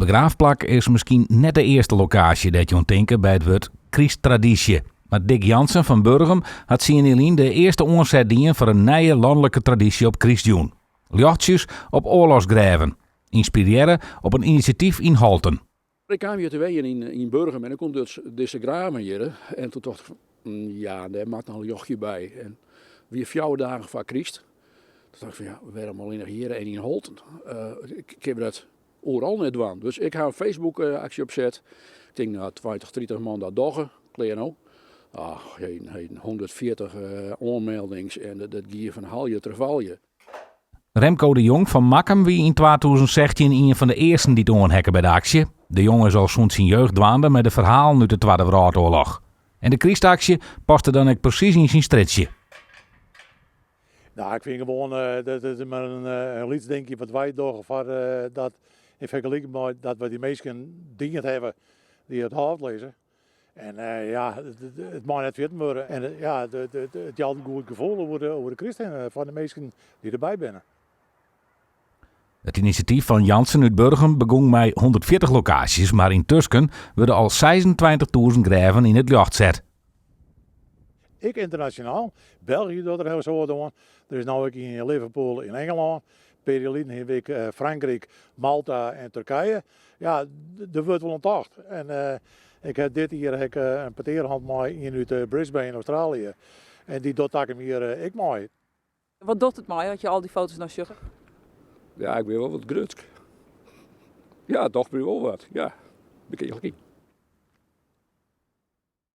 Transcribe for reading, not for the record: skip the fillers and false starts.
begraafplak is misschien net de eerste locatie dat je denken bij het woord Christtraditie. Maar Dick Jansen van Burgum had zien in de eerste onzet dienen voor een nieuwe landelijke traditie op Christjoen. Ljochtjes op oorlogsgraven. Inspireren op een initiatief in Halten. Ik kwam hier te ween in Burgum en ik kom dus deze graven hier. En toen dacht ik van, ja, daar maakt nog een jochje bij. En weer 4 dagen van Christ. Toen dacht ik van, ja, we werden alleen nog hier en in Holten. Ik heb dat overal net doen. Dus ik ga een Facebook actie opzet. Ik denk, nou, 20, 30 man dat doggen. Klein geen 140 aanmeldings en dat gier van haal je terwijl je. Remco de Jong van Makkum wie in 2016 een van de eersten die het aanhekken bij de actie. De jongen is al sinds zijn jeugd dwaande met de verhaal uit de Tweede Wereldoorlog. En de Christactie paste dan ook precies in zijn stretchje. Nou, ik vind gewoon dat het maar een lietsdenkje wat wij doen voor dat in vergelijking met dat we die meesten dingen hebben die het hoofd lezen. En het mag net weten worden. En het is altijd een goed gevoel over de christen van de meesten die erbij zijn. Het initiatief van Jansen uit Burgum begon met 140 locaties, maar intussen worden al 26.000 graven in het lucht gezet. Ik internationaal, België doet er heel zo doen. Er is nu ook in Liverpool in Engeland. Periodien heb ik Frankrijk, Malta en Turkije. Ja, er wordt wel ontacht. En ik heb dit hier een parteerhand mee uit Brisbane, Australië. En die doet hem hier ik mee. Wat doet het mij, had je al die foto's naar Sjugger? Ja, ik ben wel wat grutsk. Ja, toch ben ik wel wat. Ja, bekijk.